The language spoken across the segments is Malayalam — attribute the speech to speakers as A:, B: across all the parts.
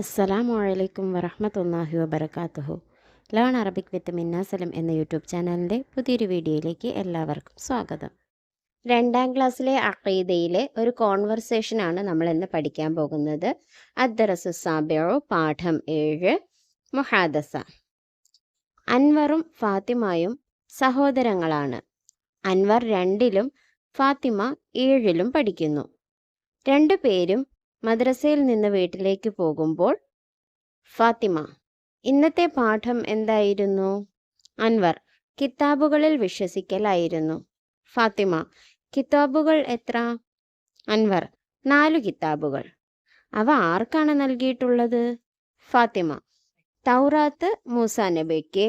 A: അസ്സലാമു അലൈക്കും വറഹ്മത്തുള്ളാഹി വബറകാതുഹു. ലേൺ അറബിക് വിത്ത് മിന്ന സലം എന്ന യൂട്യൂബ് ചാനലിൻ്റെ പുതിയൊരു വീഡിയോയിലേക്ക് എല്ലാവർക്കും സ്വാഗതം. 2ാം ക്ലാസ്സിലെ അഖീദയിലെ ഒരു കോൺവെർസേഷനാണ് നമ്മൾ ഇന്ന് പഠിക്കാൻ പോകുന്നത്. അദ്ദറസു സാബിഉ പാഠം 7 മുഹാദസ. അൻവറും ഫാത്തിമയും സഹോദരങ്ങളാണ്. അൻവർ 2ലും ഫാത്തിമ 7ലും പഠിക്കുന്നു. രണ്ടുപേരും മദ്രസയിൽ നിന്ന് വീട്ടിലേക്ക് പോകുമ്പോൾ ഫാത്തിമ: ഇന്നത്തെ പാഠം എന്തായിരുന്നു? അൻവർ: കിതാബുകളിൽ വിശ്വസിക്കലായിരുന്നു. ഫാത്തിമ: കിതാബുകൾ എത്ര? അൻവർ: 4 കിതാബുകൾ. അവ ആർക്കാണ് നൽകിയിട്ടുള്ളത്? ഫാത്തിമ: തൗറാത്ത് മൂസാ നബിക്ക്,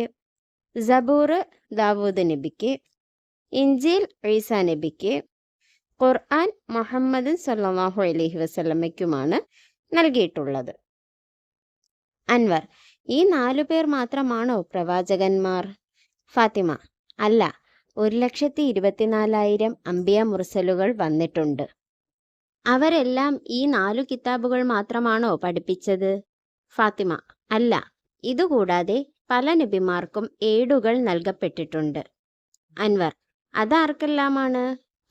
A: സബൂർ ദാവൂദ് നബിക്ക്, ഇഞ്ചീൽ ഈസാ നബിക്ക്, ഖുർആൻ മുഹമ്മദ് സല്ലല്ലാഹു അലൈഹി വസല്ലമയ്ക്കുമാണ് നൽകിയിട്ടുള്ളത്. അൻവർ: ഈ 4 പേർ മാത്രമാണോ പ്രവാചകന്മാർ? ഫാത്തിമ: അല്ല, 1,24,000 അംബിയ മുർസലുകൾ വന്നിട്ടുണ്ട്. അവരെല്ലാം ഈ 4 കിതാബുകൾ മാത്രമാണോ പഠിപ്പിച്ചത്? ഫാത്തിമ: അല്ല, ഇതുകൂടാതെ പല നബിമാർക്കും ഏടുകൾ നൽകപ്പെട്ടിട്ടുണ്ട്. അൻവർ: അതാർക്കെല്ലാമാണ്?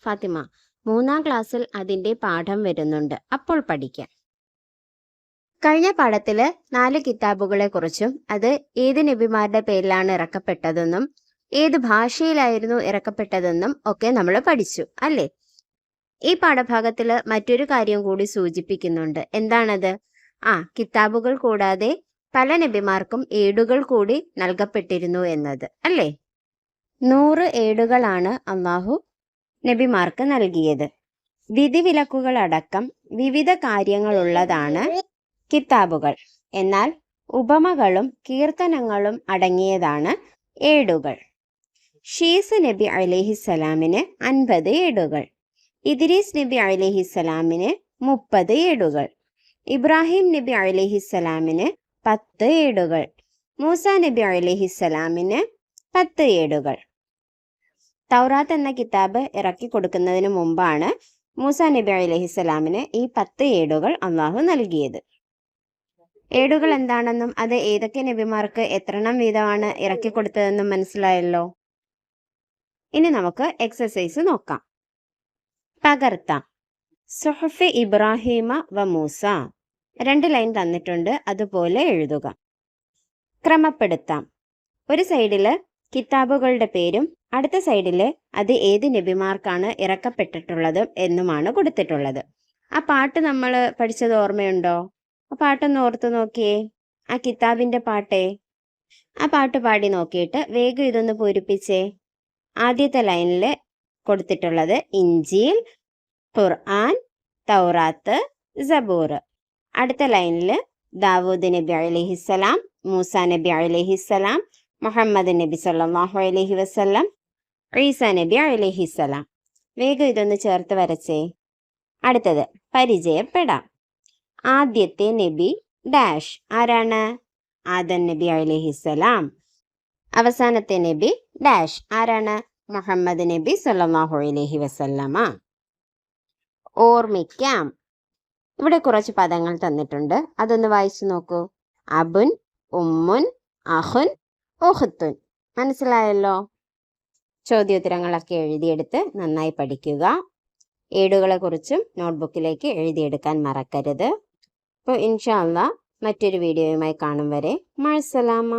A: ഫാത്തിമ: 3ാം ക്ലാസ്സിൽ അതിൻ്റെ പാഠം വരുന്നുണ്ട്, അപ്പോൾ പഠിക്കാം. കഴിഞ്ഞ പാഠത്തിൽ 4 കിതാബുകളെ കുറിച്ചും അത് ഏത് നബിമാരുടെ പേരിലാണ് ഇറക്കപ്പെട്ടതെന്നും ഏത് ഭാഷയിലായിരുന്നു ഇറക്കപ്പെട്ടതെന്നും ഒക്കെ നമ്മൾ പഠിച്ചു അല്ലേ? ഈ പാഠഭാഗത്തിൽ മറ്റൊരു കാര്യം കൂടി സൂചിപ്പിക്കുന്നുണ്ട്. എന്താണത്? കിതാബുകൾ കൂടാതെ പല നബിമാർക്കും ഏടുകൾ കൂടി നൽകപ്പെട്ടിരുന്നു എന്നത് അല്ലേ? 100 ഏടുകളാണ് അള്ളാഹു നബിമാർക്ക് നൽകിയത്. വിധിവിലക്കുകളടക്കം വിവിധ കാര്യങ്ങളുള്ളതാണ് കിതാബുകൾ. എന്നാൽ ഉപമകളും കീർത്തനങ്ങളും അടങ്ങിയതാണ് ഏടുകൾ. ഷീസ് നബി അലൈഹിസ്സലാമിന് 50 ഏടുകൾ, ഇദ്രീസ് നബി അലൈഹിസ്സലാമിന് 30 ഏടുകൾ, ഇബ്രാഹിം നബി അലൈഹിസ്സലാമിന് 10 ഏടുകൾ, മൂസാ നബി അലൈഹിസ്സലാമിന് 10 ഏടുകൾ. തൗറാത്ത് എന്ന കിതാബ് ഇറക്കി കൊടുക്കുന്നതിന് മുമ്പാണ് മൂസാ നബി അലൈഹിസ്സലാമിന് ഈ 10 ഏടുകൾ അള്ളാഹു നൽകിയത്. ഏടുകൾ എന്താണെന്നും അത് ഏതൊക്കെ നബിമാർക്ക് എത്രണ്ണം വീതമാണ് ഇറക്കി കൊടുത്തതെന്നും മനസ്സിലായല്ലോ. ഇനി നമുക്ക് എക്സസൈസ് നോക്കാം. പകർത്താം. സുഹഫ് ഇബ്രാഹിമ വ മൂസ. 2 ലൈൻ തന്നിട്ടുണ്ട്, അതുപോലെ എഴുതുക. ക്രമപ്പെടുത്താം. ഒരു സൈഡില് കിതാബുകളുടെ പേരും അടുത്ത സൈഡിൽ അത് ഏത് നബിമാർക്കാണ് ഇറക്കപ്പെട്ടിട്ടുള്ളത് എന്നുമാണ് കൊടുത്തിട്ടുള്ളത്. ആ പാട്ട് നമ്മൾ പഠിച്ചത് ഓർമ്മയുണ്ടോ? ആ പാട്ടൊന്ന് ഓർത്ത് നോക്കിയേ. ആ കിതാബിൻ്റെ പാട്ടേ. ആ പാട്ട് പാടി നോക്കിയിട്ട് വേഗം ഇതൊന്ന് പൂരിപ്പിച്ചേ. ആദ്യത്തെ ലൈനിൽ കൊടുത്തിട്ടുള്ളത് ഇഞ്ചീൽ, ഖുർആൻ, തൗറാത്ത്, സബൂർ. അടുത്ത ലൈനിൽ ദാവൂദ് നബി അലൈഹിസ്സലാം, മൂസാ നബി അലൈഹിസ്സലാം, മുഹമ്മദ് നബി സല്ലല്ലാഹു അലൈഹി വസല്ലം, ഈസാ നബി അലൈഹിസ്സലാം. വേഗം ഇതൊന്ന് ചേർത്ത് വരച്ചേ. അടുത്തത് പരിചയപ്പെടാം. ആദ്യത്തെ നബി ഡാഷ്. ആരാണ്? ആദം നബി അലൈഹിസ്സലാം. അവസാനത്തെ നബി ഡാഷ്. ആരാണ്? മുഹമ്മദ് നബി സല്ലല്ലാഹു അലൈഹി വസല്ലമ. ഓർമ്മിക്കാം. ഇവിടെ കുറച്ച് പദങ്ങൾ തന്നിട്ടുണ്ട്, അതൊന്ന് വായിച്ചു നോക്കൂ. അബുൻ, ഉമ്മുൻ, അഹുൻ, ഉഖ്തുൻ. മനസ്സിലായല്ലോ? ചോദ്യോത്തരങ്ങളൊക്കെ എഴുതിയെടുത്ത് നന്നായി പഠിക്കുക. ഏടുകളെ കുറിച്ചും നോട്ട്ബുക്കിലേക്ക് എഴുതിയെടുക്കാൻ മറക്കരുത്. അപ്പോൾ ഇൻഷാ അല്ലാഹ് മറ്റൊരു വീഡിയോയുമായി കാണും വരെ മഅസ്സലാമ.